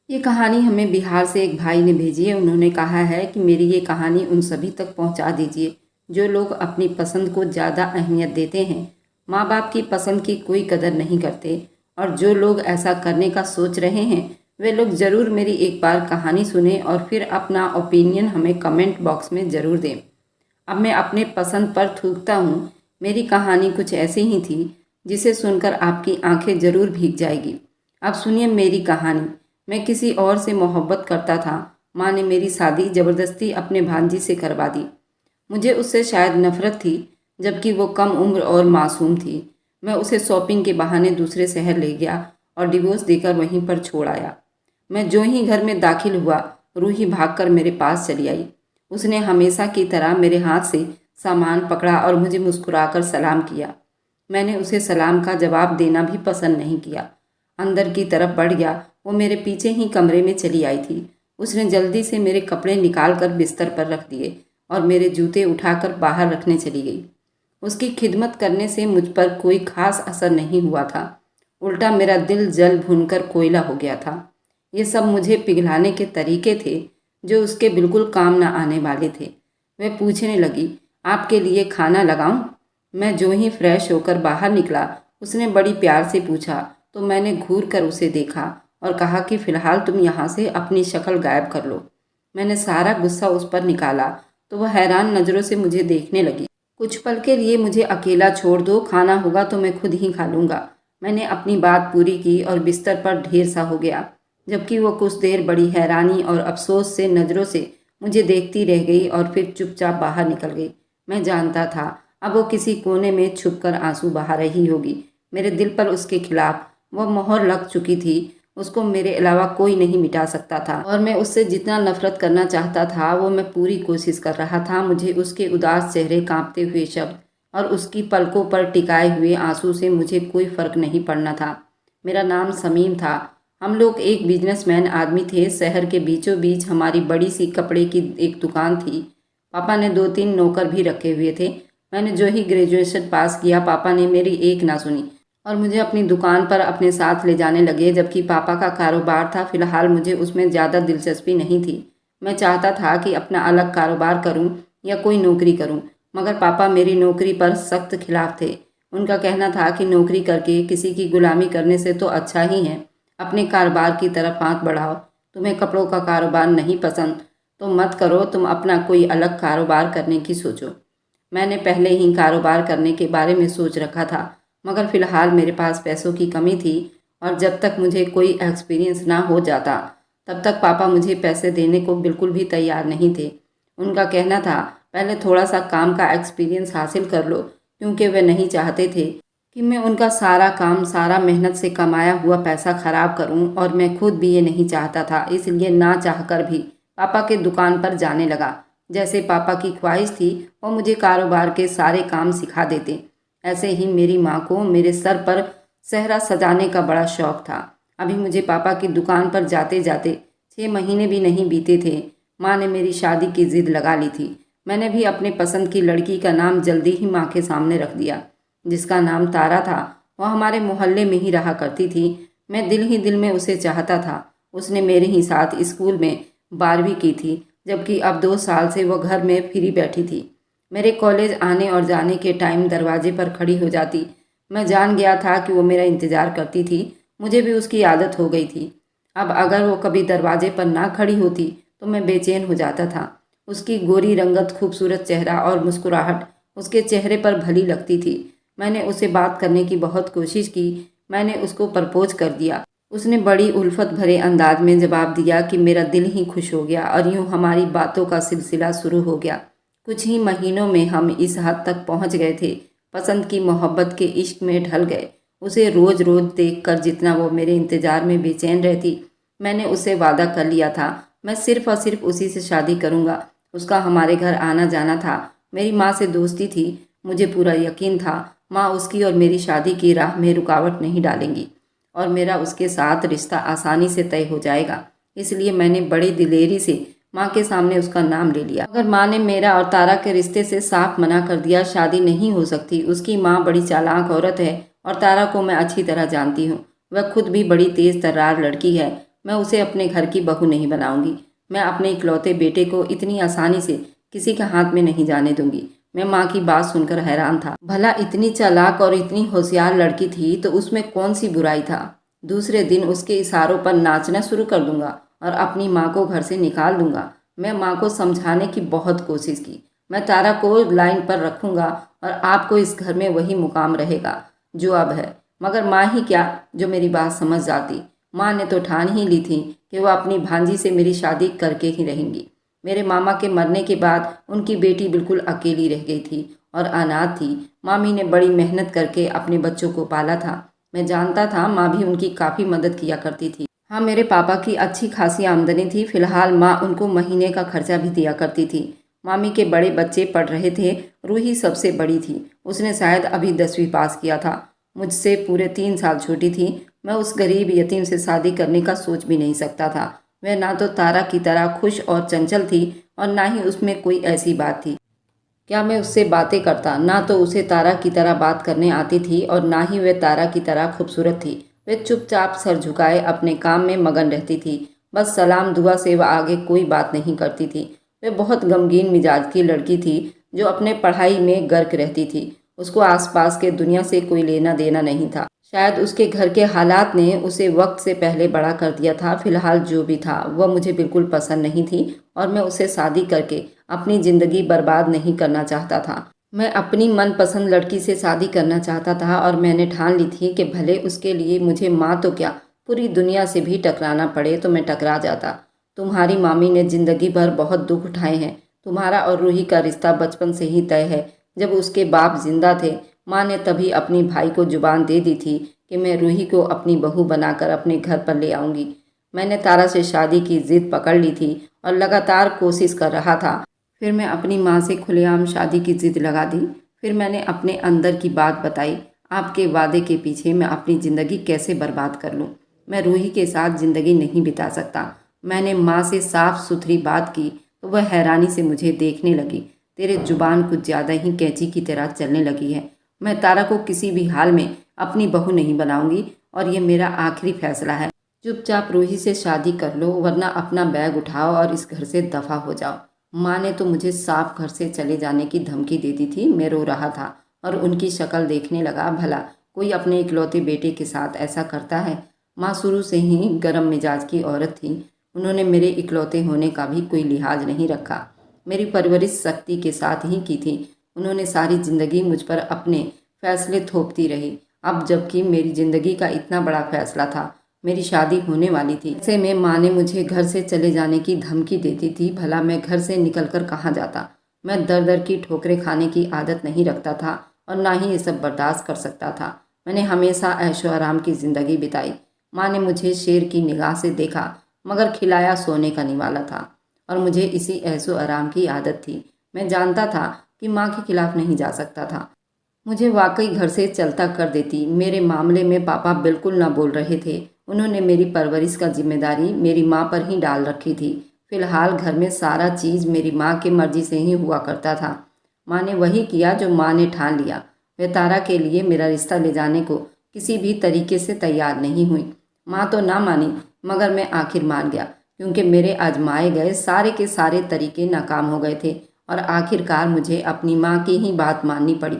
ये कहानी हमें बिहार से एक भाई ने भेजी है। उन्होंने कहा है कि मेरी ये कहानी उन सभी तक पहुंचा दीजिए जो लोग अपनी पसंद को ज़्यादा अहमियत देते हैं, माँ बाप की पसंद की कोई कदर नहीं करते, और जो लोग ऐसा करने का सोच रहे हैं वे लोग ज़रूर मेरी एक बार कहानी सुने और फिर अपना ओपिनियन हमें कमेंट बॉक्स में ज़रूर दें। अब मैं अपने पसंद पर थूकता हूँ। मेरी कहानी कुछ ऐसी ही थी जिसे सुनकर आपकी आंखें ज़रूर भीग जाएगी। अब सुनिए मेरी कहानी। मैं किसी और से मोहब्बत करता था। माँ ने मेरी शादी ज़बरदस्ती अपने भांजी से करवा दी। मुझे उससे शायद नफरत थी, जबकि वो कम उम्र और मासूम थी। मैं उसे शॉपिंग के बहाने दूसरे शहर ले गया और डिवोर्स देकर वहीं पर छोड़ आया। मैं जो ही घर में दाखिल हुआ, रूही भागकर मेरे पास चली आई। उसने हमेशा की तरह मेरे हाथ से सामान पकड़ा और मुझे मुस्कुराकर सलाम किया। मैंने उसे सलाम का जवाब देना भी पसंद नहीं किया। अंदर की तरफ बढ़ गया। वो मेरे पीछे ही कमरे में चली आई थी। उसने जल्दी से मेरे कपड़े निकाल कर बिस्तर पर रख दिए और मेरे जूते उठाकर बाहर रखने चली गई। उसकी खिदमत करने से मुझ पर कोई खास असर नहीं हुआ था। उल्टा मेरा दिल जल भुनकर कोयला हो गया था। ये सब मुझे पिघलाने के तरीके थे जो उसके बिल्कुल काम न आने वाले थे। वह पूछने लगी, आपके लिए खाना लगाऊं? मैं जो ही फ्रेश होकर बाहर निकला, उसने बड़ी प्यार से पूछा तो मैंने घूर कर उसे देखा और कहा कि फ़िलहाल तुम यहाँ से अपनी शक्ल गायब कर लो। मैंने सारा गुस्सा उस पर निकाला तो वह हैरान नज़रों से मुझे देखने लगी। कुछ पल के लिए मुझे अकेला छोड़ दो, खाना होगा तो मैं खुद ही खा लूँगा। मैंने अपनी बात पूरी की और बिस्तर पर ढेर सा हो गया, जबकि वो कुछ देर बड़ी हैरानी और अफसोस से नज़रों से मुझे देखती रह गई और फिर चुपचाप बाहर निकल गई। मैं जानता था अब वो किसी कोने में छुपकर आंसू बहा रही होगी। मेरे दिल पर उसके खिलाफ वह मोहर लग चुकी थी। उसको मेरे अलावा कोई नहीं मिटा सकता था और मैं उससे जितना नफरत करना चाहता था वो मैं पूरी कोशिश कर रहा था। मुझे उसके उदास चेहरे, कांपते हुए शब्द और उसकी पलकों पर टिकाए हुए आंसू से मुझे कोई फर्क नहीं पड़ना था। मेरा नाम समीम था। हम लोग एक बिजनेसमैन आदमी थे। शहर के बीचों बीच हमारी बड़ी सी कपड़े की एक दुकान थी। पापा ने 2-3 नौकर भी रखे हुए थे। मैंने जो ही ग्रेजुएशन पास किया, पापा ने मेरी एक ना सुनी और मुझे अपनी दुकान पर अपने साथ ले जाने लगे। जबकि पापा का कारोबार था, फिलहाल मुझे उसमें ज़्यादा दिलचस्पी नहीं थी। मैं चाहता था कि अपना अलग कारोबार करूं या कोई नौकरी करूं, मगर पापा मेरी नौकरी पर सख्त खिलाफ थे। उनका कहना था कि नौकरी करके किसी की गुलामी करने से तो अच्छा ही है अपने कारोबार की तरफ हाथ बढ़ाओ। तुम्हें कपड़ों का कारोबार नहीं पसंद तो मत करो, तुम अपना कोई अलग कारोबार करने की सोचो। मैंने पहले ही कारोबार करने के बारे में सोच रखा था, मगर फ़िलहाल मेरे पास पैसों की कमी थी और जब तक मुझे कोई एक्सपीरियंस ना हो जाता तब तक पापा मुझे पैसे देने को बिल्कुल भी तैयार नहीं थे। उनका कहना था पहले थोड़ा सा काम का एक्सपीरियंस हासिल कर लो, क्योंकि वे नहीं चाहते थे कि मैं उनका सारा काम, सारा मेहनत से कमाया हुआ पैसा खराब करूं, और मैं खुद भी ये नहीं चाहता था। इसलिए ना चाहकर भी पापा के दुकान पर जाने लगा। जैसे पापा की ख्वाहिश थी वो मुझे कारोबार के सारे काम सिखा देते। ऐसे ही मेरी माँ को मेरे सर पर सेहरा सजाने का बड़ा शौक था। अभी मुझे पापा की दुकान पर जाते जाते 6 महीने भी नहीं बीते थे। माँ ने मेरी शादी की जिद लगा ली थी। मैंने भी अपने पसंद की लड़की का नाम जल्दी ही माँ के सामने रख दिया, जिसका नाम तारा था। वह हमारे मोहल्ले में ही रहा करती थी। मैं दिल ही दिल में उसे चाहता था। उसने मेरे ही साथ स्कूल में 12वीं की थी, जबकि अब 2 साल से वह घर में फ्री बैठी थी। मेरे कॉलेज आने और जाने के टाइम दरवाजे पर खड़ी हो जाती। मैं जान गया था कि वो मेरा इंतज़ार करती थी। मुझे भी उसकी आदत हो गई थी। अब अगर वो कभी दरवाजे पर ना खड़ी होती तो मैं बेचैन हो जाता था। उसकी गोरी रंगत, खूबसूरत चेहरा और मुस्कुराहट उसके चेहरे पर भली लगती थी। मैंने उसे बात करने की बहुत कोशिश की। मैंने उसको प्रपोज कर दिया। उसने बड़ी उल्फत भरे अंदाज में जवाब दिया कि मेरा दिल ही खुश हो गया, और यूं हमारी बातों का सिलसिला शुरू हो गया। कुछ ही महीनों में हम इस हद तक पहुंच गए थे, पसंद की मोहब्बत के इश्क में ढल गए। उसे रोज़ रोज़ देखकर जितना वो मेरे इंतज़ार में बेचैन रहती, मैंने उससे वादा कर लिया था मैं सिर्फ़ और सिर्फ उसी से शादी करूँगा। उसका हमारे घर आना जाना था। मेरी माँ से दोस्ती थी। मुझे पूरा यकीन था माँ उसकी और मेरी शादी की राह में रुकावट नहीं डालेंगी और मेरा उसके साथ रिश्ता आसानी से तय हो जाएगा। इसलिए मैंने बड़ी दिलेरी से माँ के सामने उसका नाम ले लिया। मगर माँ ने मेरा और तारा के रिश्ते से साफ मना कर दिया। शादी नहीं हो सकती। उसकी माँ बड़ी चालाक औरत है और तारा को मैं अच्छी तरह जानती हूँ। वह खुद भी बड़ी तेज़ तर्रार लड़की है। मैं उसे अपने घर की बहू नहीं बनाऊंगी। मैं अपने इकलौते बेटे को इतनी आसानी से किसी के हाथ में नहीं जाने दूंगी। मैं माँ की बात सुनकर हैरान था। भला इतनी चालाक और इतनी होशियार लड़की थी तो उसमें कौन सी बुराई था। दूसरे दिन उसके इशारों पर नाचना शुरू कर दूंगा और अपनी माँ को घर से निकाल दूंगा। मैं माँ को समझाने की बहुत कोशिश की। मैं तारा को लाइन पर रखूंगा और आपको इस घर में वही मुकाम रहेगा जो अब है। मगर माँ ही क्या, जो मेरी बात समझ जाती। माँ ने तो ठान ही ली थी कि वह अपनी भांजी से मेरी शादी करके ही रहेंगी। मेरे मामा के मरने के बाद उनकी बेटी बिल्कुल अकेली रह गई थी और अनाथ थी। मामी ने बड़ी मेहनत करके अपने बच्चों को पाला था। मैं जानता था माँ भी उनकी काफ़ी मदद किया करती थी। हाँ, मेरे पापा की अच्छी खासी आमदनी थी। फिलहाल माँ उनको महीने का खर्चा भी दिया करती थी। मामी के बड़े बच्चे पढ़ रहे थे। रूही सबसे बड़ी थी। उसने शायद अभी 10वीं पास किया था। मुझसे पूरे 3 साल छोटी थी। मैं उस गरीब यतीम से शादी करने का सोच भी नहीं सकता था। वह ना तो तारा की तरह खुश और चंचल थी और ना ही उसमें कोई ऐसी बात थी। क्या मैं उससे बातें करता? ना तो उसे तारा की तरह बात करने आती थी और ना ही वह तारा की तरह खूबसूरत थी। वह चुपचाप सर झुकाए अपने काम में मगन रहती थी। बस सलाम दुआ से वह आगे कोई बात नहीं करती थी। वह बहुत गमगीन मिजाज की लड़की थी जो अपने पढ़ाई में गर्क रहती थी। उसको आसपास के दुनिया से कोई लेना देना नहीं था। शायद उसके घर के हालात ने उसे वक्त से पहले बड़ा कर दिया था। फिलहाल जो भी था वह मुझे बिल्कुल पसंद नहीं थी और मैं उसे शादी करके अपनी ज़िंदगी बर्बाद नहीं करना चाहता था। मैं अपनी मनपसंद लड़की से शादी करना चाहता था और मैंने ठान ली थी कि भले उसके लिए मुझे माँ तो क्या, पूरी दुनिया से भी टकराना पड़े तो मैं टकरा जाता। तुम्हारी मामी ने ज़िंदगी भर बहुत दुख उठाए हैं। तुम्हारा और रूही का रिश्ता बचपन से ही तय है। जब उसके बाप जिंदा थे, माँ ने तभी अपनी भाई को जुबान दे दी थी कि मैं रूही को अपनी बहू बनाकर अपने घर पर ले आऊँगी। मैंने तारा से शादी की जिद पकड़ ली थी और लगातार कोशिश कर रहा था। फिर मैं अपनी माँ से खुलेआम शादी की जिद लगा दी। फिर मैंने अपने अंदर की बात बताई। आपके वादे के पीछे मैं अपनी ज़िंदगी कैसे बर्बाद कर लूँ। मैं रूही के साथ ज़िंदगी नहीं बिता सकता। मैंने माँ से साफ सुथरी बात की तो वह हैरानी से मुझे देखने लगी। तेरे जुबान कुछ ज़्यादा ही कैंची की तरह चलने लगी है। मैं तारा को किसी भी हाल में अपनी बहू नहीं बनाऊंगी और ये मेरा आखिरी फैसला है। चुपचाप रूही से शादी कर लो वरना अपना बैग उठाओ और इस घर से दफा हो जाओ। माँ ने तो मुझे साफ घर से चले जाने की धमकी दे दी थी। मैं रो रहा था और उनकी शक्ल देखने लगा। भला कोई अपने इकलौते बेटे के साथ ऐसा करता है। माँ शुरू से ही गर्म मिजाज की औरत थी। उन्होंने मेरे इकलौते होने का भी कोई लिहाज नहीं रखा। मेरी परवरिश सख्ती के साथ ही की थी। उन्होंने सारी ज़िंदगी मुझ पर अपने फैसले थोपती रही। अब जबकि मेरी ज़िंदगी का इतना बड़ा फैसला था, मेरी शादी होने वाली थी, ऐसे में माँ ने मुझे घर से चले जाने की धमकी देती थी। भला मैं घर से निकलकर कहाँ जाता। मैं दर दर की ठोकरें खाने की आदत नहीं रखता था और ना ही ये सब बर्दाश्त कर सकता था। मैंने हमेशा ऐशो आराम की ज़िंदगी बिताई। माँ ने मुझे शेर की निगाह से देखा मगर खिलाया सोने का निवाला था और मुझे इसी ऐशो आराम की आदत थी। मैं जानता था कि माँ के खिलाफ नहीं जा सकता था। मुझे वाकई घर से चलता कर देती। मेरे मामले में पापा बिल्कुल ना बोल रहे थे। उन्होंने मेरी परवरिश का जिम्मेदारी मेरी माँ पर ही डाल रखी थी। फिलहाल घर में सारा चीज़ मेरी माँ की मर्जी से ही हुआ करता था। माँ ने वही किया जो माँ ने ठान लिया। वह तारा के लिए मेरा रिश्ता ले जाने को किसी भी तरीके से तैयार नहीं हुई। माँ तो ना मानी मगर मैं आखिर मान गया क्योंकि मेरे आजमाए गए सारे के सारे तरीके नाकाम हो गए थे और आखिरकार मुझे अपनी माँ की ही बात माननी पड़ी।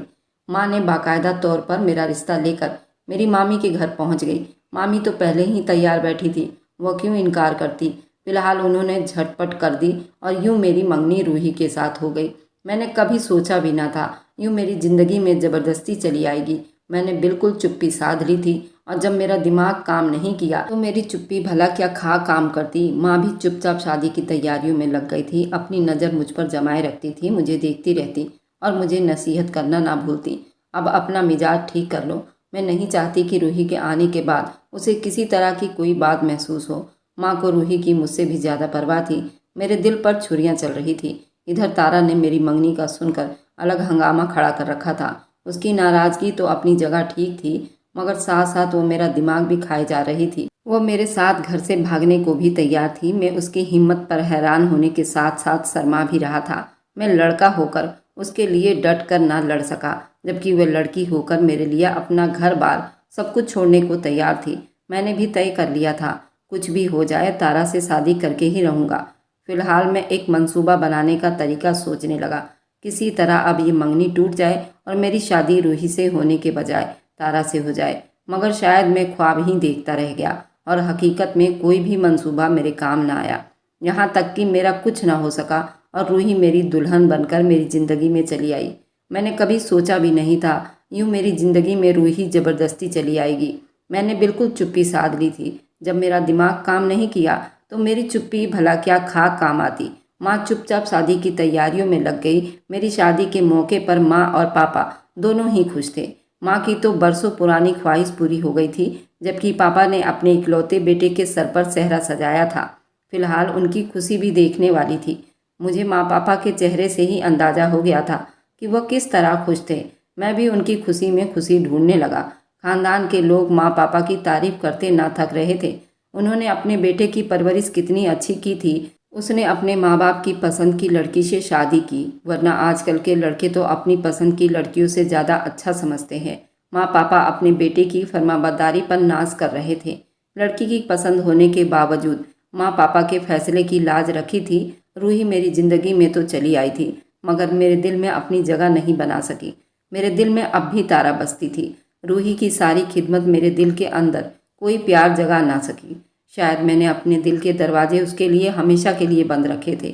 माँ ने बाकायदा तौर पर मेरा रिश्ता लेकर मेरी मामी के घर पहुँच गई। मामी तो पहले ही तैयार बैठी थी, वह क्यों इनकार करती। फिलहाल उन्होंने झटपट कर दी और यूँ मेरी मंगनी रूही के साथ हो गई। मैंने कभी सोचा भी ना था यूँ मेरी ज़िंदगी में ज़बरदस्ती चली आएगी। मैंने बिल्कुल चुप्पी साध ली थी और जब मेरा दिमाग काम नहीं किया तो मेरी चुप्पी भला क्या खा काम करती। माँ भी चुपचाप शादी की तैयारियों में लग गई थी। अपनी नज़र मुझ पर जमाए रखती थी, मुझे देखती रहती और मुझे नसीहत करना ना भूलती। अब अपना मिजाज ठीक कर लो। मैं नहीं चाहती कि रूही के आने के बाद उसे किसी तरह की कोई बात महसूस हो। माँ को रूही की मुझसे भी ज़्यादा परवाह थी। मेरे दिल पर छुरियाँ चल रही थी। इधर तारा ने मेरी मंगनी का सुनकर अलग हंगामा खड़ा कर रखा था। उसकी नाराज़गी तो अपनी जगह ठीक थी मगर साथ साथ वो मेरा दिमाग भी खाए जा रही थी। वो मेरे साथ घर से भागने को भी तैयार थी। मैं उसकी हिम्मत पर हैरान होने के साथ साथ शर्मा भी रहा था। मैं लड़का होकर उसके लिए डट कर ना लड़ सका जबकि वह लड़की होकर मेरे लिए अपना घर बार सब कुछ छोड़ने को तैयार थी। मैंने भी तय कर लिया था कुछ भी हो जाए तारा से शादी करके ही रहूँगा। फिलहाल मैं एक मंसूबा बनाने का तरीका सोचने लगा। किसी तरह अब ये मंगनी टूट जाए और मेरी शादी रूही से होने के बजाय तारा से हो जाए। मगर शायद मैं ख्वाब ही देखता रह गया और हकीकत में कोई भी मंसूबा मेरे काम ना आया। यहाँ तक कि मेरा कुछ ना हो सका और रूही मेरी दुल्हन बनकर मेरी ज़िंदगी में चली आई। मैंने कभी सोचा भी नहीं था यूँ मेरी ज़िंदगी में रूही ज़बरदस्ती चली आएगी। मैंने बिल्कुल चुप्पी साध ली थी। जब मेरा दिमाग काम नहीं किया तो मेरी चुप्पी भला क्या खाक काम आती। माँ चुपचाप शादी की तैयारियों में लग गई। मेरी शादी के मौके पर माँ और पापा दोनों ही खुश थे। माँ की तो बरसों पुरानी ख्वाहिश पूरी हो गई थी, जबकि पापा ने अपने इकलौते बेटे के सर पर सेहरा सजाया था। फिलहाल उनकी खुशी भी देखने वाली थी। मुझे माँ पापा के चेहरे से ही अंदाजा हो गया था कि वह किस तरह खुश थे। मैं भी उनकी खुशी में खुशी ढूंढने लगा। खानदान के लोग माँ पापा की तारीफ करते ना थक रहे थे। उन्होंने अपने बेटे की परवरिश कितनी अच्छी की थी। उसने अपने माँ बाप की पसंद की लड़की से शादी की, वरना आजकल के लड़के तो अपनी पसंद की लड़कियों से ज़्यादा अच्छा समझते हैं। माँ पापा अपने बेटे की फरमाबरदारी पर नाज कर रहे थे। लड़की की पसंद होने के बावजूद माँ पापा के फैसले की लाज रखी थी। रूही मेरी ज़िंदगी में तो चली आई थी, मगर मेरे दिल में अपनी जगह नहीं बना सकी। मेरे दिल में अब भी तारा बसती थी। रूही की सारी खिदमत मेरे दिल के अंदर कोई प्यार जगा ना सकी। शायद मैंने अपने दिल के दरवाजे उसके लिए हमेशा के लिए बंद रखे थे।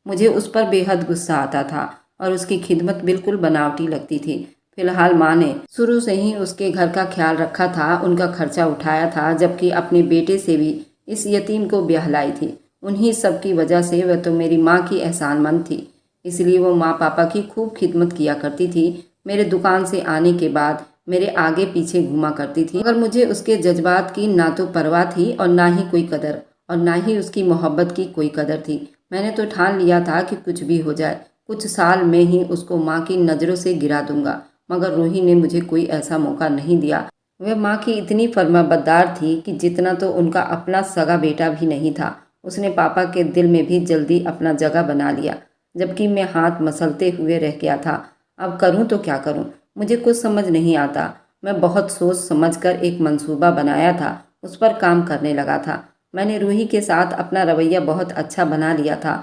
मुझे उस पर बेहद गुस्सा आता था और उसकी खिदमत बिल्कुल बनावटी लगती थी। फिलहाल माँ ने शुरू से ही उसके घर का ख्याल रखा था, उनका खर्चा उठाया था, जबकि अपने बेटे से भी इस यतीम को ब्याहलाई थी। उन्हीं सब की वजह से वह तो मेरी माँ की एहसानमंद थी, इसलिए वो माँ पापा की खूब खिदमत किया करती थी। मेरे दुकान से आने के बाद मेरे आगे पीछे घूमा करती थी, मगर मुझे उसके जज्बात की ना तो परवाह थी और ना ही कोई कदर, और ना ही उसकी मोहब्बत की कोई कदर थी। मैंने तो ठान लिया था कि कुछ भी हो जाए, कुछ साल में ही उसको माँ की नज़रों से गिरा दूंगा। मगर रूही ने मुझे कोई ऐसा मौका नहीं दिया। वह माँ की इतनी फर्माबरदार थी कि जितना तो उनका अपना सगा बेटा भी नहीं था। उसने पापा के दिल में भी जल्दी अपना जगह बना लिया, जबकि मैं हाथ मसलते हुए रह गया था। अब करूं तो क्या करूं, मुझे कुछ समझ नहीं आता। मैं बहुत सोच समझकर एक मंसूबा बनाया था, उस पर काम करने लगा था। मैंने रूही के साथ अपना रवैया बहुत अच्छा बना लिया था।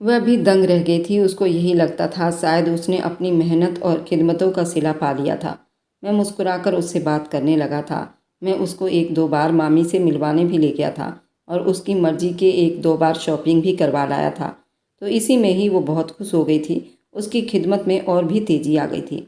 वह भी दंग रह गई थी। उसको यही लगता था शायद उसने अपनी मेहनत और खिदमतों का सिला पा लिया था। मैं मुस्कुराकर उससे बात करने लगा था। मैं उसको एक दो बार मामी से मिलवाने भी ले गया था और उसकी मर्जी के एक दो बार शॉपिंग भी करवा लाया था। तो इसी में ही वो बहुत खुश हो गई थी। उसकी खिदमत में और भी तेज़ी आ गई थी।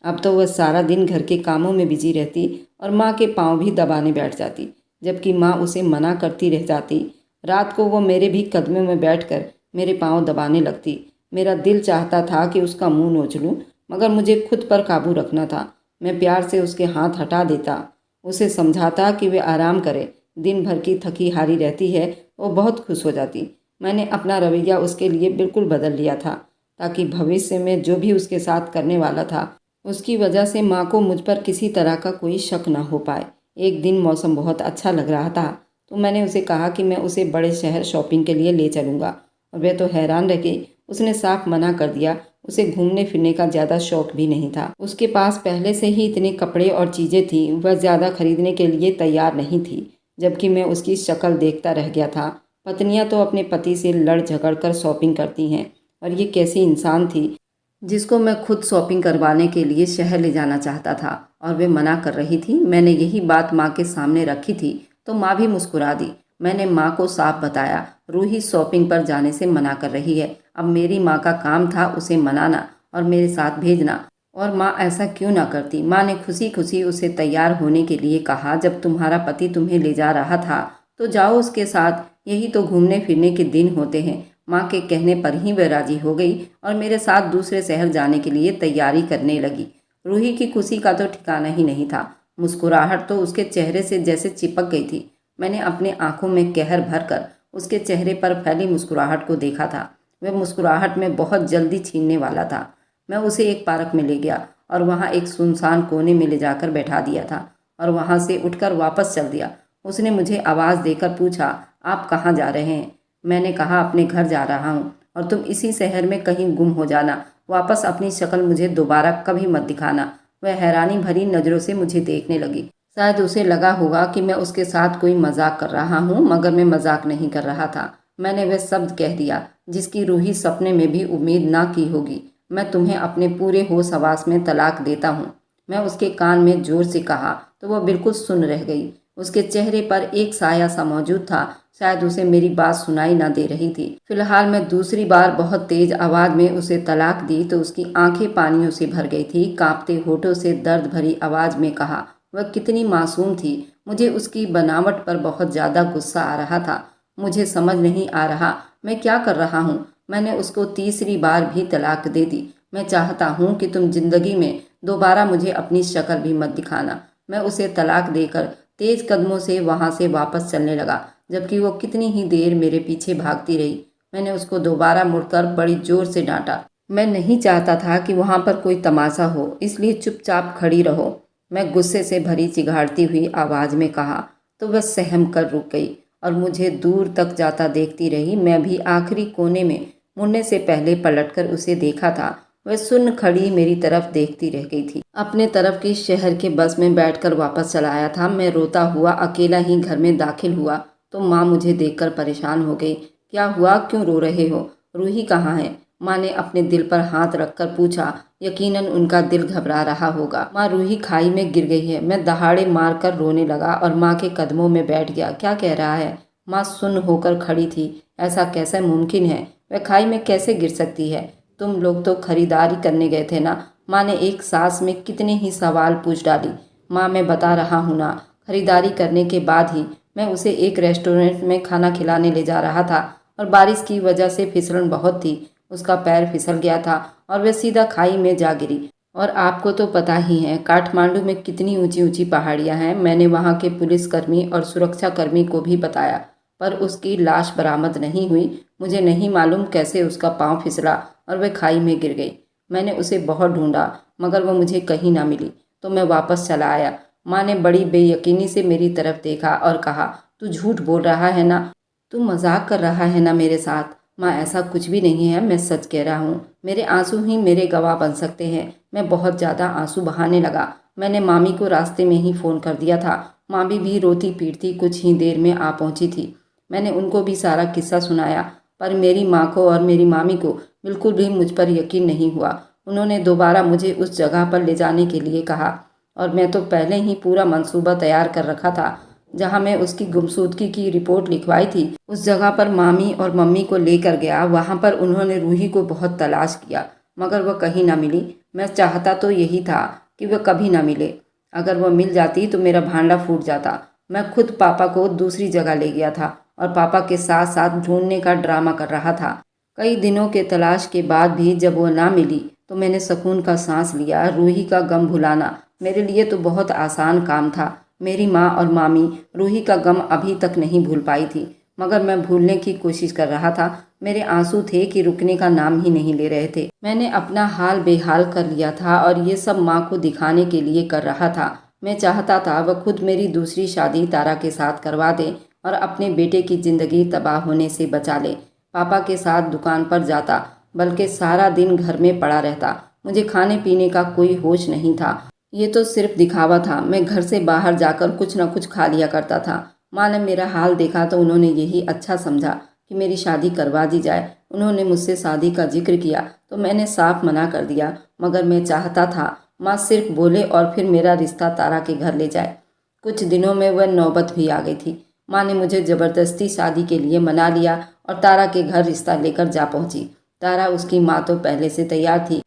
अब तो वह सारा दिन घर के कामों में बिजी रहती और माँ के पाँव भी दबाने बैठ जाती, जबकि माँ उसे मना करती रह जाती। रात को वो मेरे भी कदमों में बैठकर मेरे पाँव दबाने लगती। मेरा दिल चाहता था कि उसका मुंह नोच लूं, मगर मुझे खुद पर काबू रखना था। मैं प्यार से उसके हाथ हटा देता, उसे समझाता कि वे आराम करे, दिन भर की थकी हारी रहती है। वो बहुत खुश हो जाती। मैंने अपना रवैया उसके लिए बिल्कुल बदल लिया था, ताकि भविष्य में जो भी उसके साथ करने वाला था उसकी वजह से माँ को मुझ पर किसी तरह का कोई शक न हो पाए। एक दिन मौसम बहुत अच्छा लग रहा था, तो मैंने उसे कहा कि मैं उसे बड़े शहर शॉपिंग के लिए ले चलूँगा, और वह तो हैरान रह गई। उसने साफ मना कर दिया। उसे घूमने फिरने का ज़्यादा शौक भी नहीं था। उसके पास पहले से ही इतने कपड़े और चीज़ें थी, वह ज़्यादा खरीदने के लिए तैयार नहीं थी, जबकि मैं उसकी शक्ल देखता रह गया था। पत्नियां तो अपने पति से लड़ झगड़ कर शॉपिंग करती हैं, और ये कैसी इंसान थी जिसको मैं खुद शॉपिंग करवाने के लिए शहर ले जाना चाहता था और वे मना कर रही थी। मैंने यही बात माँ के सामने रखी थी तो माँ भी मुस्कुरा दी। मैंने माँ को साफ बताया, रूही शॉपिंग पर जाने से मना कर रही है। अब मेरी माँ का काम था उसे मनाना और मेरे साथ भेजना, और माँ ऐसा क्यों ना करती। माँ ने खुशी खुशी उसे तैयार होने के लिए कहा। जब तुम्हारा पति तुम्हें ले जा रहा था तो जाओ उसके साथ, यही तो घूमने फिरने के दिन होते हैं। माँ के कहने पर ही वह राजी हो गई और मेरे साथ दूसरे शहर जाने के लिए तैयारी करने लगी। रूही की खुशी का तो ठिकाना ही नहीं था। मुस्कुराहट तो उसके चेहरे से जैसे चिपक गई थी। मैंने अपने आंखों में कहर भरकर उसके चेहरे पर फैली मुस्कुराहट को देखा था। वह मुस्कुराहट में बहुत जल्दी छीनने वाला था। मैं उसे एक पार्क में ले गया और वहाँ एक सुनसान कोने में ले जाकर बैठा दिया था और वहाँ से उठकर वापस चल दिया। उसने मुझे आवाज़ देकर पूछा, आप कहाँ जा रहे हैं? मैंने कहा, अपने घर जा रहा हूँ, और तुम इसी शहर में कहीं गुम हो जाना। वापस अपनी शक्ल मुझे दोबारा कभी मत दिखाना। वह हैरानी भरी नज़रों से मुझे देखने लगी। शायद उसे लगा होगा कि मैं उसके साथ कोई मजाक कर रहा हूँ, मगर मैं मजाक नहीं कर रहा था। मैंने वह शब्द कह दिया जिसकी रूही सपने में भी उम्मीद ना की होगी। मैं तुम्हें अपने पूरे होश हवास में तलाक देता हूँ। मैं उसके कान में जोर से कहा तो वह बिल्कुल सुन रह गई। उसके चेहरे पर एक साया सा मौजूद था, शायद उसे मेरी बात सुनाई ना दे रही थी। फिलहाल मैं दूसरी बार बहुत तेज आवाज में उसे तलाक दी तो उसकी आंखें पानियों से भर गई थी। कांपते होठों से दर्द भरी आवाज में कहा। वह कितनी मासूम थी। मुझे उसकी बनावट पर बहुत ज्यादा गुस्सा आ रहा था। मुझे समझ नहीं आ रहा मैं क्या कर रहा हूँ। मैंने उसको तीसरी बार भी तलाक दे दी। मैं चाहता हूँ कि तुम जिंदगी में दोबारा मुझे अपनी शक्ल भी मत दिखाना। मैं उसे तलाक देकर तेज कदमों से वहां से वापस चलने लगा, जबकि वो कितनी ही देर मेरे पीछे भागती रही। मैंने उसको दोबारा मुड़कर बड़ी जोर से डांटा। मैं नहीं चाहता था कि वहां पर कोई तमाशा हो, इसलिए चुपचाप खड़ी रहो। मैं गुस्से से भरी चिघाड़ती हुई आवाज में कहा तो वह सहम कर रुक गई और मुझे दूर तक जाता देखती रही। मैं भी आखिरी कोने में मुड़ने से पहले पलटकर उसे देखा था। वह सुन्न खड़ी मेरी तरफ देखती रह गई थी। अपने तरफ के शहर के बस में बैठकर वापस चला आया था। मैं रोता हुआ अकेला ही घर में दाखिल हुआ तो माँ मुझे देखकर परेशान हो गई। क्या हुआ, क्यों रो रहे हो? रूही कहाँ है? माँ ने अपने दिल पर हाथ रखकर पूछा। यकीनन उनका दिल घबरा रहा होगा। माँ, रूही खाई में गिर गई है। मैं दहाड़े मारकर रोने लगा और माँ के कदमों में बैठ गया। क्या कह रहा है? माँ सुन्न होकर खड़ी थी। ऐसा कैसे मुमकिन है? वह खाई में कैसे गिर सकती है? तुम लोग तो खरीदारी करने गए थे ना? माँ ने एक सांस में कितने ही सवाल पूछ डाली। माँ, मैं बता रहा हूँ ना, खरीदारी करने के बाद ही मैं उसे एक रेस्टोरेंट में खाना खिलाने ले जा रहा था और बारिश की वजह से फिसलन बहुत थी। उसका पैर फिसल गया था और वह सीधा खाई में जा गिरी। और आपको तो पता ही है काठमांडू में कितनी ऊंची ऊंची पहाड़ियां हैं। मैंने वहां के पुलिसकर्मी और सुरक्षाकर्मी को भी बताया, पर उसकी लाश बरामद नहीं हुई। मुझे नहीं मालूम कैसे उसका पाँव फिसला और वह खाई में गिर गई। मैंने उसे बहुत ढूंढा मगर वह मुझे कहीं ना मिली, तो मैं वापस चला आया। माँ ने बड़ी बेयकीनी से मेरी तरफ देखा और कहा, तू झूठ बोल रहा है ना? तू मजाक कर रहा है ना मेरे साथ? माँ, ऐसा कुछ भी नहीं है, मैं सच कह रहा हूँ। मेरे आंसू ही मेरे गवाह बन सकते हैं। मैं बहुत ज़्यादा आंसू बहाने लगा। मैंने मामी को रास्ते में ही फ़ोन कर दिया था। मामी भी रोती पीटती कुछ ही देर में आ पहुंची थी। मैंने उनको भी सारा किस्सा सुनाया, पर मेरी माँ को और मेरी मामी को बिल्कुल भी मुझ पर यकीन नहीं हुआ। उन्होंने दोबारा मुझे उस जगह पर ले जाने के लिए कहा और मैं तो पहले ही पूरा मंसूबा तैयार कर रखा था जहाँ मैं उसकी गुमशुदगी की रिपोर्ट लिखवाई थी। उस जगह पर मामी और मम्मी को लेकर गया। वहाँ पर उन्होंने रूही को बहुत तलाश किया मगर वह कहीं ना मिली। मैं चाहता तो यही था कि वह कभी ना मिले। अगर वह मिल जाती तो मेरा भांडा फूट जाता। मैं खुद पापा को दूसरी जगह ले गया था और पापा के साथ साथ ढूंढने का ड्रामा कर रहा था। कई दिनों के तलाश के बाद भी जब वो ना मिली तो मैंने सुकून का सांस लिया। रूही का गम भुलाना मेरे लिए तो बहुत आसान काम था। मेरी माँ और मामी रूही का गम अभी तक नहीं भूल पाई थी, मगर मैं भूलने की कोशिश कर रहा था। मेरे आंसू थे कि रुकने का नाम ही नहीं ले रहे थे। मैंने अपना हाल बेहाल कर लिया था और ये सब माँ को दिखाने के लिए कर रहा था। मैं चाहता था वह खुद मेरी दूसरी शादी तारा के साथ करवा दे और अपने बेटे की जिंदगी तबाह होने से बचा ले। पापा के साथ दुकान पर जाता, बल्कि सारा दिन घर में पड़ा रहता। मुझे खाने पीने का कोई होश नहीं था। ये तो सिर्फ दिखावा था। मैं घर से बाहर जाकर कुछ न कुछ खा लिया करता था। माँ ने मेरा हाल देखा तो उन्होंने यही अच्छा समझा कि मेरी शादी करवा दी जाए। उन्होंने मुझसे शादी का जिक्र किया तो मैंने साफ मना कर दिया, मगर मैं चाहता था माँ सिर्फ बोले और फिर मेरा रिश्ता तारा के घर ले जाए। कुछ दिनों में वह नौबत भी आ गई थी। माँ ने मुझे ज़बरदस्ती शादी के लिए मना लिया और तारा के घर रिश्ता लेकर जा पहुंची। तारा, उसकी माँ तो पहले से तैयार थी।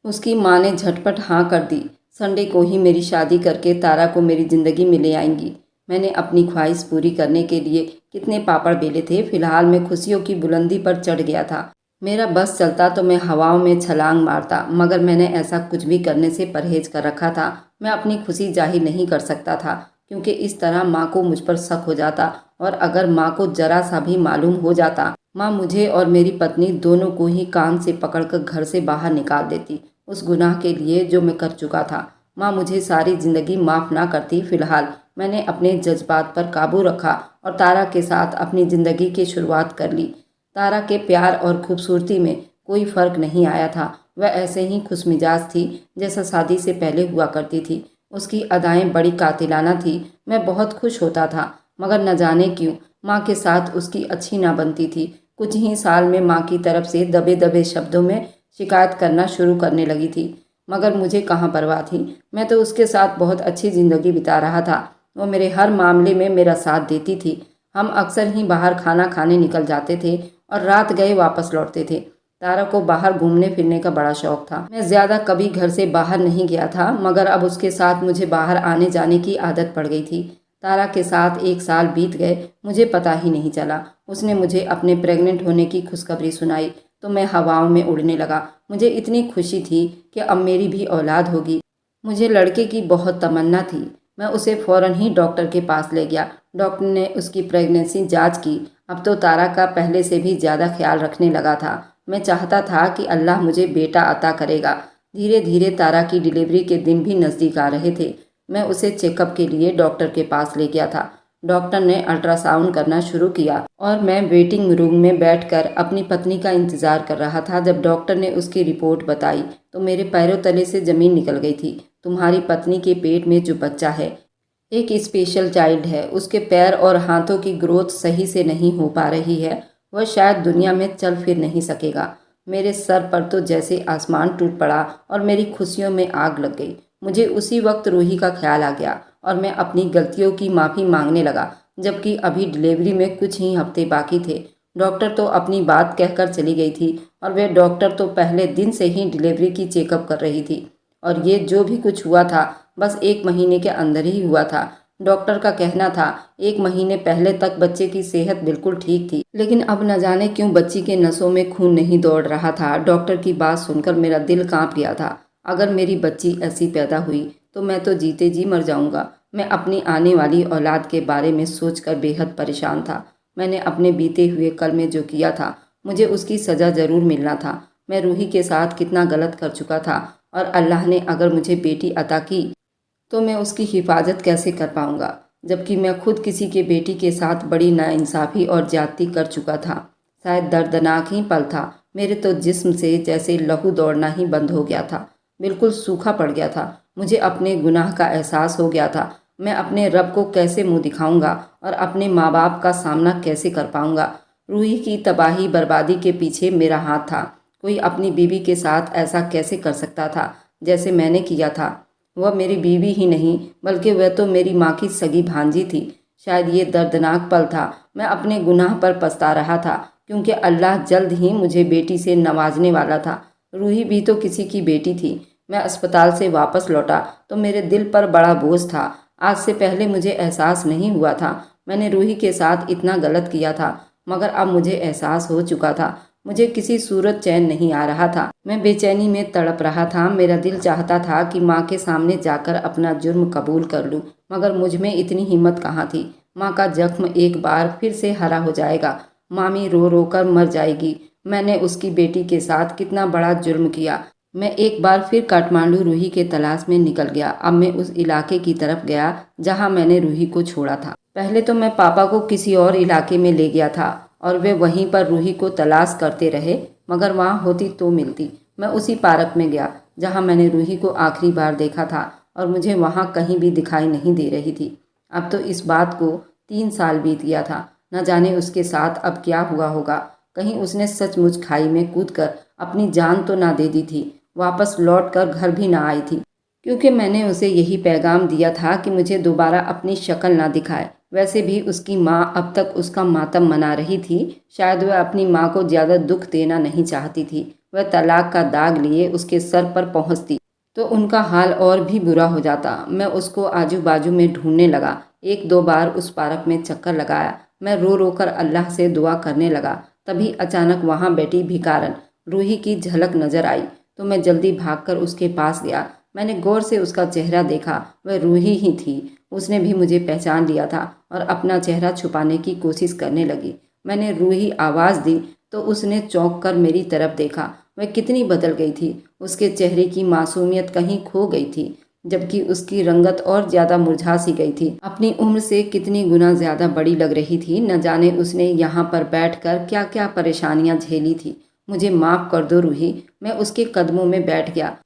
उसकी माँ ने झटपट हाँ कर दी। संडे को ही मेरी शादी करके तारा को मेरी ज़िंदगी में ले आएंगी। मैंने अपनी ख्वाहिश पूरी करने के लिए कितने पापड़ बेले थे। फिलहाल मैं खुशियों की बुलंदी पर चढ़ गया था। मेरा बस चलता तो मैं हवाओं में छलांग मारता, मगर मैंने ऐसा कुछ भी करने से परहेज कर रखा था। मैं अपनी खुशी जाहिर नहीं कर सकता था, क्योंकि इस तरह माँ को मुझ पर शक हो जाता और अगर माँ को जरा सा भी मालूम हो जाता, माँ मुझे और मेरी पत्नी दोनों को ही कान से पकड़कर घर से बाहर निकाल देती, उस गुनाह के लिए जो मैं कर चुका था। माँ मुझे सारी जिंदगी माफ़ ना करती। फिलहाल मैंने अपने जज्बात पर काबू रखा और तारा के साथ अपनी ज़िंदगी की शुरुआत कर ली। तारा के प्यार और खूबसूरती में कोई फ़र्क नहीं आया था। वह ऐसे ही खुशमिजाज थी जैसा शादी से पहले हुआ करती थी। उसकी अदाएं बड़ी कातिलाना थी। मैं बहुत खुश होता था, मगर न जाने क्यों माँ के साथ उसकी अच्छी ना बनती थी। कुछ ही साल में माँ की तरफ से दबे दबे शब्दों में शिकायत करना शुरू करने लगी थी, मगर मुझे कहाँ परवाह थी। मैं तो उसके साथ बहुत अच्छी ज़िंदगी बिता रहा था। वो मेरे हर मामले में मेरा साथ देती थी। हम अक्सर ही बाहर खाना खाने निकल जाते थे और रात गए वापस लौटते थे। तारा को बाहर घूमने फिरने का बड़ा शौक था। मैं ज़्यादा कभी घर से बाहर नहीं गया था, मगर अब उसके साथ मुझे बाहर आने जाने की आदत पड़ गई थी। तारा के साथ 1 साल बीत गए, मुझे पता ही नहीं चला। उसने मुझे अपने प्रेग्नेंट होने की खुशखबरी सुनाई तो मैं हवाओं में उड़ने लगा। मुझे इतनी खुशी थी कि अब मेरी भी औलाद होगी। मुझे लड़के की बहुत तमन्ना थी। मैं उसे फ़ौरन ही डॉक्टर के पास ले गया। डॉक्टर ने उसकी प्रेगनेंसी जांच की। अब तो तारा का पहले से भी ज़्यादा ख्याल रखने लगा था। मैं चाहता था कि अल्लाह मुझे बेटा अता करेगा। धीरे धीरे तारा की डिलीवरी के दिन भी नज़दीक आ रहे थे। मैं उसे चेकअप के लिए डॉक्टर के पास ले गया था। डॉक्टर ने अल्ट्रासाउंड करना शुरू किया और मैं वेटिंग रूम में बैठकर अपनी पत्नी का इंतज़ार कर रहा था। जब डॉक्टर ने उसकी रिपोर्ट बताई तो मेरे पैरों तले से ज़मीन निकल गई थी। तुम्हारी पत्नी के पेट में जो बच्चा है एक स्पेशल चाइल्ड है। उसके पैर और हाथों की ग्रोथ सही से नहीं हो पा रही है। वह शायद दुनिया में चल फिर नहीं सकेगा। मेरे सर पर तो जैसे आसमान टूट पड़ा और मेरी खुशियों में आग लग गई। मुझे उसी वक्त रूही का ख्याल आ गया और मैं अपनी गलतियों की माफ़ी मांगने लगा, जबकि अभी डिलीवरी में कुछ ही हफ्ते बाकी थे। डॉक्टर तो अपनी बात कहकर चली गई थी और वह डॉक्टर तो पहले दिन से ही डिलीवरी की चेकअप कर रही थी। और ये जो भी कुछ हुआ था बस 1 महीने के अंदर ही हुआ था। डॉक्टर का कहना था 1 महीने पहले तक बच्चे की सेहत बिल्कुल ठीक थी, लेकिन अब न जाने क्यों बच्ची के नसों में खून नहीं दौड़ रहा था। डॉक्टर की बात सुनकर मेरा दिल कांप गया था। अगर मेरी बच्ची ऐसी पैदा हुई तो मैं तो जीते जी मर जाऊंगा। मैं अपनी आने वाली औलाद के बारे में सोचकर बेहद परेशान था। मैंने अपने बीते हुए कल में जो किया था मुझे उसकी सज़ा ज़रूर मिलना था। मैं रूही के साथ कितना गलत कर चुका था और अल्लाह ने अगर मुझे बेटी अता की तो मैं उसकी हिफाजत कैसे कर पाऊंगा, जबकि मैं खुद किसी के बेटी के साथ बड़ी नाइंसाफ़ी और ज्यादती कर चुका था। शायद दर्दनाक ही पल था। मेरे तो जिस्म से जैसे लहू दौड़ना ही बंद हो गया था, बिल्कुल सूखा पड़ गया था। मुझे अपने गुनाह का एहसास हो गया था। मैं अपने रब को कैसे मुंह दिखाऊंगा और अपने माँ बाप का सामना कैसे कर पाऊंगा। रूही की तबाही बर्बादी के पीछे मेरा हाथ था। कोई अपनी बीवी के साथ ऐसा कैसे कर सकता था जैसे मैंने किया था। वह मेरी बीवी ही नहीं बल्कि वह तो मेरी माँ की सगी भांजी थी। शायद ये दर्दनाक पल था। मैं अपने गुनाह पर पछता रहा था क्योंकि अल्लाह जल्द ही मुझे बेटी से नवाजने वाला था। रूही भी तो किसी की बेटी थी। मैं अस्पताल से वापस लौटा तो मेरे दिल पर बड़ा बोझ था। आज से पहले मुझे एहसास नहीं हुआ था मैंने रूही के साथ इतना गलत किया था, मगर अब मुझे एहसास हो चुका था। मुझे किसी सूरत चैन नहीं आ रहा था। मैं बेचैनी में तड़प रहा था। मेरा दिल चाहता था कि माँ के सामने जाकर अपना जुर्म कबूल कर लूँ, मगर मुझ में इतनी हिम्मत कहाँ थी। माँ का जख्म एक बार फिर से हरा हो जाएगा। मामी रो रो कर मर जाएगी। मैंने उसकी बेटी के साथ कितना बड़ा जुर्म किया। मैं एक बार फिर काठमांडू रूही के तलाश में निकल गया। अब मैं उस इलाके की तरफ गया जहाँ मैंने रूही को छोड़ा था। पहले तो मैं पापा को किसी और इलाके में ले गया था और वे वहीं पर रूही को तलाश करते रहे, मगर वहाँ होती तो मिलती। मैं उसी पार्क में गया जहाँ मैंने रूही को आखिरी बार देखा था और मुझे वहाँ कहीं भी दिखाई नहीं दे रही थी। अब तो इस बात को 3 साल बीत गया था। न जाने उसके साथ अब क्या हुआ होगा। कहीं उसने सचमुच खाई में कूदकर अपनी जान तो ना दे दी थी, वापस लौट कर घर भी ना आई थी, क्योंकि मैंने उसे यही पैगाम दिया था कि मुझे दोबारा अपनी शक्ल ना दिखाए। वैसे भी उसकी माँ अब तक उसका मातम मना रही थी। शायद वह अपनी माँ को ज़्यादा दुख देना नहीं चाहती थी। वह तलाक का दाग लिए उसके सर पर पहुँचती तो उनका हाल और भी बुरा हो जाता। मैं उसको आजू बाजू में ढूंढने लगा। 1-2 बार उस पार्क में चक्कर लगाया। मैं रो रो कर अल्लाह से दुआ करने लगा। तभी अचानक वहाँ बैठी भिखारन रूही की झलक नजर आई तो मैं जल्दी भागकर उसके पास गया। मैंने गौर से उसका चेहरा देखा। वह रूही ही थी। उसने भी मुझे पहचान लिया था और अपना चेहरा छुपाने की कोशिश करने लगी। मैंने रूही आवाज़ दी तो उसने चौंक कर मेरी तरफ देखा। वह कितनी बदल गई थी। उसके चेहरे की मासूमियत कहीं खो गई थी, जबकि उसकी रंगत और ज़्यादा मुरझा सी गई थी। अपनी उम्र से कितनी गुना ज़्यादा बड़ी लग रही थी। न जाने उसने यहाँ पर बैठकर क्या क्या परेशानियाँ झेली थी। मुझे माफ़ कर दो रूही। मैं उसके कदमों में बैठ गया।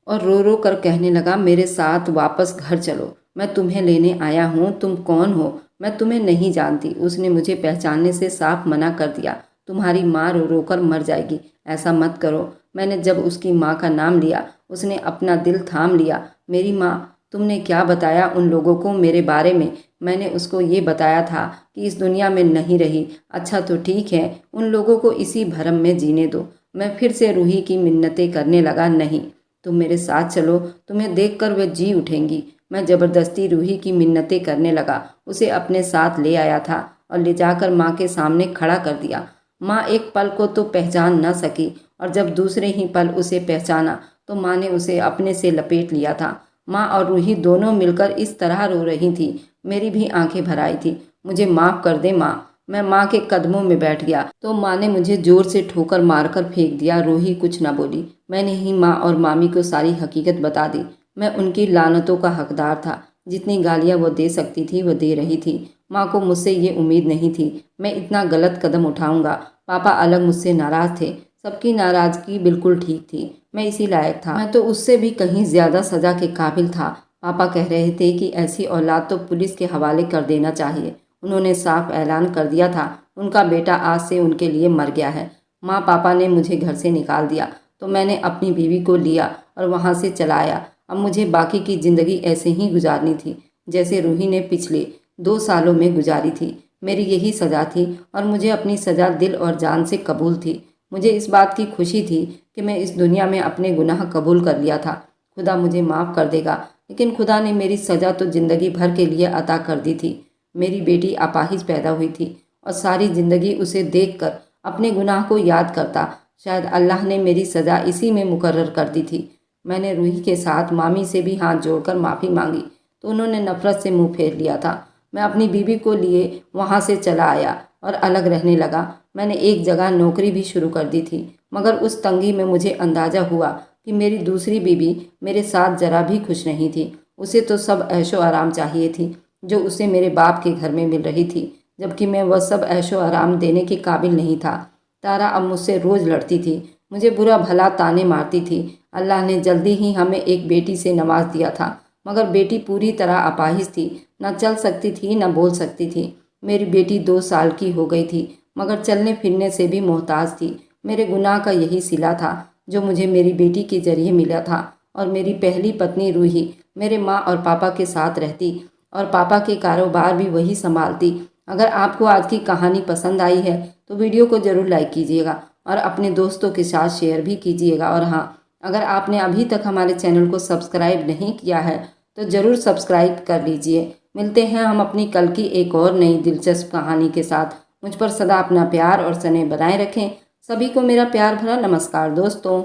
और रो रो कर कहने लगा, मेरे साथ वापस घर चलो, मैं तुम्हें लेने आया हूँ, तुम कौन हो, मैं तुम्हें नहीं जानती। उसने मुझे पहचानने से साफ मना कर दिया। तुम्हारी माँ रो रो कर मर जाएगी, ऐसा मत करो। मैंने जब उसकी माँ का नाम लिया उसने अपना दिल थाम लिया। मेरी माँ, तुमने क्या बताया उन लोगों को मेरे बारे में? मैंने उसको ये बताया था कि इस दुनिया में नहीं रही। अच्छा तो ठीक है, उन लोगों को इसी भरम में जीने दो। मैं फिर से रूही की मिन्नतें करने लगा, नहीं, तुम मेरे साथ चलो, तुम्हें देखकर वे जी उठेंगी। मैं ज़बरदस्ती रूही की मिन्नतें करने लगा, उसे अपने साथ ले आया था और ले जाकर माँ के सामने खड़ा कर दिया। माँ एक पल को तो पहचान न सकी और जब दूसरे ही पल उसे पहचाना तो माँ ने उसे अपने से लपेट लिया था। माँ और रूही दोनों मिलकर इस तरह रो रही थी, मेरी भी आंखें भर आई थी। मुझे माफ़ कर दे माँ। मैं माँ के कदमों में बैठ गया तो माँ ने मुझे जोर से ठोकर मारकर फेंक दिया। रूही कुछ न बोली। मैंने ही माँ और मामी को सारी हकीकत बता दी। मैं उनकी लानतों का हकदार था। जितनी गालियाँ वो दे सकती थी वो दे रही थी। माँ को मुझसे ये उम्मीद नहीं थी मैं इतना गलत कदम उठाऊंगा। पापा अलग मुझसे नाराज थे, सबकी नाराज़गी बिल्कुल ठीक थी। मैं इसी लायक था, मैं तो उससे भी कहीं ज़्यादा सज़ा के काबिल था। पापा कह रहे थे कि ऐसी औलाद तो पुलिस के हवाले कर देना चाहिए। उन्होंने साफ ऐलान कर दिया था उनका बेटा आज से उनके लिए मर गया है। माँ पापा ने मुझे घर से निकाल दिया तो मैंने अपनी बीवी को लिया और वहाँ से चला आया। अब मुझे बाकी की ज़िंदगी ऐसे ही गुजारनी थी जैसे रूही ने पिछले 2 सालों में गुजारी थी। मेरी यही सज़ा थी और मुझे अपनी सज़ा दिल और जान से कबूल थी। मुझे इस बात की खुशी थी कि मैं इस दुनिया में अपने गुनाह कबूल कर लिया था। खुदा मुझे माफ़ कर देगा, लेकिन खुदा ने मेरी सज़ा तो ज़िंदगी भर के लिए अता कर दी थी। मेरी बेटी अपाहिज पैदा हुई थी और सारी ज़िंदगी उसे देखकर अपने गुनाह को याद करता। शायद अल्लाह ने मेरी सज़ा इसी में मुकर्रर कर दी थी। मैंने रूही के साथ मामी से भी हाथ जोड़कर माफ़ी मांगी तो उन्होंने नफ़रत से मुंह फेर लिया था। मैं अपनी बीवी को लिए वहाँ से चला आया और अलग रहने लगा। मैंने एक जगह नौकरी भी शुरू कर दी थी, मगर उस तंगी में मुझे अंदाज़ा हुआ कि मेरी दूसरी बीवी मेरे साथ ज़रा भी खुश नहीं थी। उसे तो सब ऐशो आराम चाहिए थी जो उसे मेरे बाप के घर में मिल रही थी, जबकि मैं वह सब ऐशो आराम देने के काबिल नहीं था। तारा अब मुझसे रोज़ लड़ती थी, मुझे बुरा भला ताने मारती थी। अल्लाह ने जल्दी ही हमें एक बेटी से नवाज दिया था, मगर बेटी पूरी तरह अपाहिज थी, न चल सकती थी न बोल सकती थी। मेरी बेटी 2 साल की हो गई थी, मगर चलने फिरने से भी मोहताज थी। मेरे गुनाह का यही सिला था जो मुझे मेरी बेटी के जरिए मिला था। और मेरी पहली पत्नी रूही मेरे माँ और पापा के साथ रहती और पापा के कारोबार भी वही संभालती। अगर आपको आज की कहानी पसंद आई है तो वीडियो को ज़रूर लाइक कीजिएगा और अपने दोस्तों के साथ शेयर भी कीजिएगा। और हाँ, अगर आपने अभी तक हमारे चैनल को सब्सक्राइब नहीं किया है तो ज़रूर सब्सक्राइब कर लीजिए। मिलते हैं हम अपनी कल की एक और नई दिलचस्प कहानी के साथ। मुझ पर सदा अपना प्यार और स्नेह बनाए रखें। सभी को मेरा प्यार भरा नमस्कार दोस्तों।